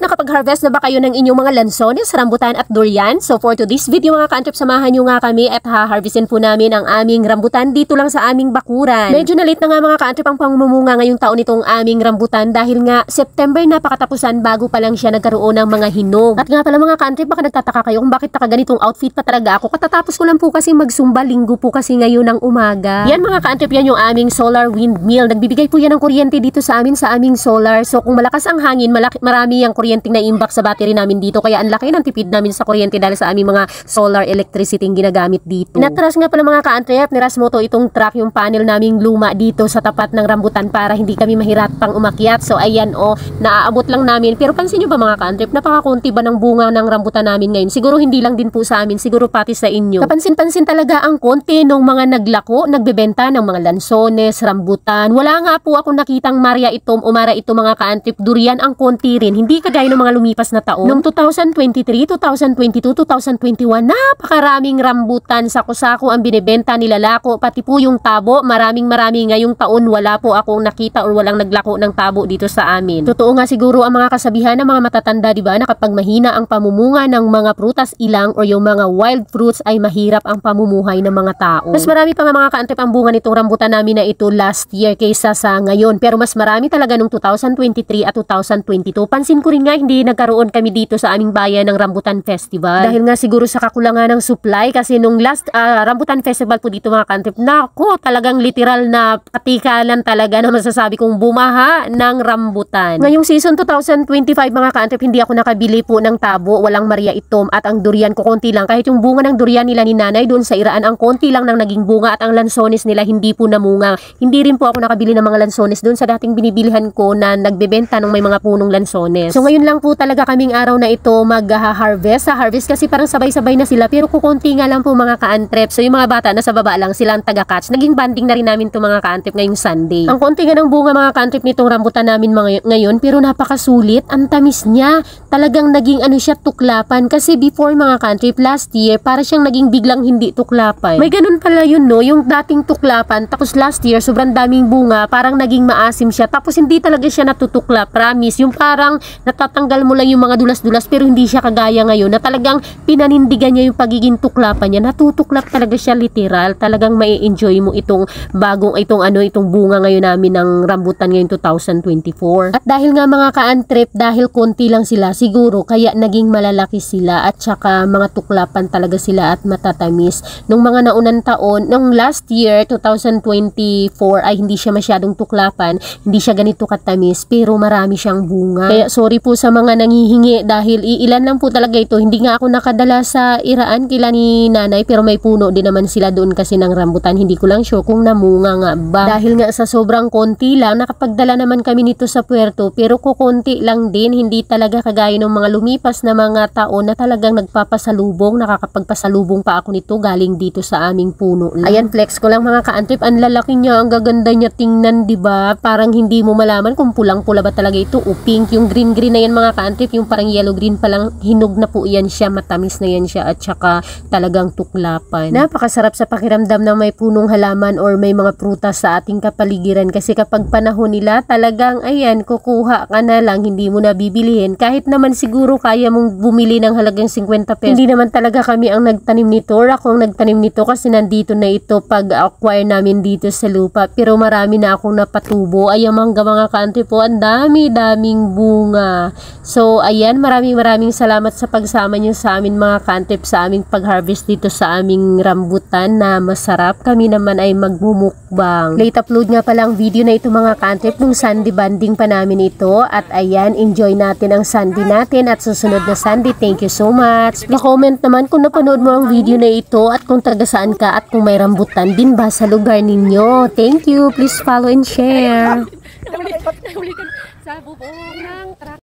nakapag-harvest na ba kayo ng inyong mga lansones, rambutan at durian? So for today's video mga ka-antrip, samahan nyo nga kami at ha-harvestin po namin ang aming rambutan dito lang sa aming bakuran. Medyo na late na nga mga ka-antrip ang pangmumunga ngayong taon itong aming rambutan dahil nga September na pakatapusan bago pa lang siya nagkaroon ng mga hinog. At nga pala mga ka-antrip, baka nagtataka kayo kung bakit nakaganitong outfit pa talaga ako. Katatapos ko lang po kasi magsumba, linggo po kasi ngayon ng umaga. Yan mga ka-antrip, yan yung aming solar windmill. Nagbibigay po yan ng kuryente dito sa amin sa aming solar. So kung malakas ang hangin, marami ang kuryenteng na-imbak sa battery namin dito. Kaya ang laki ng tipid namin sa kuryente dahil sa aming mga solar electricity yung ginagamit dito. Natras nga pala mga ka-antrip, nirasmoto itong truck yung panel naming luma dito sa tapat ng rambutan para hindi kami mahirapang umakyat. So ayan naaabot lang namin. Pero pansin nyo ba mga ka-antrip, napakakunti ba ng bunga ng rambutan namin ngayon? Siguro hindi lang din po sa amin, siguro pati sa inyo. Kapansin-pansin talaga ang konti ng mga naglako, nagbebenta ng mga lansones, rambutan. Wala nga po ako nakitang Maria itom o Mara ito mga ka-antrip, durian ang konti rin. Hindi kagaya ng mga lumipas na taon. Noong 2023, 2022, 2021, napakaraming rambutan, sako-sako ang binibenta, nilalako, pati po yung tabo, maraming ngayong taon wala po akong nakita or walang naglako ng tabo dito sa amin. Totoo nga siguro ang mga kasabihan ng mga matatanda, di ba, na kapag mahina ang pamumunga ng mga prutas ilang or yung mga wild fruits ay mahirap ang pamumuhay ng mga tao. Mas marami pa nga mga ka-antrip ang bunga nitong rambutan namin na ito last year kaysa sa ngayon. Pero mas marami talaga nung 2023 at 2022. Pansin ko rin nga hindi nagkaroon kami dito sa aming bayan ng Rambutan Festival. Dahil nga siguro sa kakulangan ng supply kasi nung last Rambutan Festival po dito mga ka-antrip, nako talagang literal na patikalan talaga na masasabi kong bumaha ng rambutan. Ngayong season 2025 mga ka-antrip, hindi ako nakabili po ng tabo, walang Maria itom at ang durian ko konti lang. Kahit yung bunga ng durian nila ni nanay doon sa Iraan, ang konti lang nang naging bunga at ang lansones nila hindi po namunga. Hindi rin po ako nakabili ng mga lansones doon sa dating binibilihan ko na nagbebenta ng may mga punong lansones. So ngayon lang po talaga kaming araw na ito mag-harvest. Sa harvest kasi parang sabay-sabay na sila pero kukunti nga lang po mga ka-antrip. So yung mga bata na sa baba lang sila ang taga-catch. Naging banding na rin namin to mga ka-antrip ngayong Sunday. Ang konti nga ng bunga mga ka-antrip nitong rambutan namin ngayon pero napakasulit. Ang tamis niya. Talagang naging siya tuklapan kasi before mga ka-antrip last year para siyang naging biglang hindi tuklapan. May ganun pala yun no, yung dating tuklapan tapos last year sobrang daming bunga parang naging maasim siya tapos hindi talaga siya natutukla, promise. Yung parang natatanggal mo lang yung mga dulas-dulas pero hindi siya kagaya ngayon na talagang pinanindigan niya yung pagiging tuklapan niya. Natutuklap talaga siya literal. Talagang mai-enjoy mo itong itong bunga ngayon namin ng rambutan ngayong 2024. At dahil nga mga ka-antrip, dahil konti lang sila siguro kaya naging malalaki sila at saka mga tuklapan talaga sila at matatamis. Nung mga naunang taon, nung last year 2024 ay hindi siya masyadong tuklapan, hindi siya ganito katamis pero marami siyang bunga. Kaya sorry po sa mga nangihingi dahil iilan lang po talaga ito. Hindi nga ako nakadala sa Iraan kila ni nanay pero may puno din naman sila doon kasi ng rambutan. Hindi ko lang sure kung namunga nga ba. Dahil nga sa sobrang konti lang, nakapagdala naman kami nito sa puerto pero kukunti lang din. Hindi talaga kagaya ng mga lumipas na mga taon na talagang nagpapasalubong. Nakakapagpasalubong pa ako nito galing dito sa aming puno lang. Ayan, flex ko lang mga ka-antrip. Ang lalaki niya, ang gaganda niya tingnan, diba? Parang hindi mo malaman kung pulang-pula ba talaga ito o pink. Yung green-green na yan mga ka-antrip, yung parang yellow-green pa lang, hinog na po yan siya, matamis na yan siya at saka talagang tuklapan. Napakasarap sa pakiramdam na may punong halaman or may mga prutas sa ating kapaligiran kasi kapag panahon nila talagang ayan, kukuha ka na lang, hindi mo na bibilihin. Kahit naman siguro kaya mong bumili ng halagang 50 pesos. Hindi naman talaga kami ang nagtanim nito or ako ang nagtanim nito kasi nandito na ito pag-acquire namin dito sa lupa. Pero marami na akong napatubo. Ayan mga ka-antrip po, ang daming bunga. So ayan, maraming salamat sa pagsama niyo sa amin mga ka-antrip sa aming pag-harvest dito sa aming rambutan na masarap. Kami naman ay magmumukbang. Late upload nga pala ang video na ito mga ka-antrip nung Sunday banding pa namin ito. At ayan, enjoy natin ang Sunday natin at susunod na Sunday. Thank you so much. Comment naman kung napanood mo ang video na ito at kung taga saan ka at kung may rambutan din ba sa lugar ninyo. Thank you. Please follow and share. Nahuli ka sa bubong ng truck.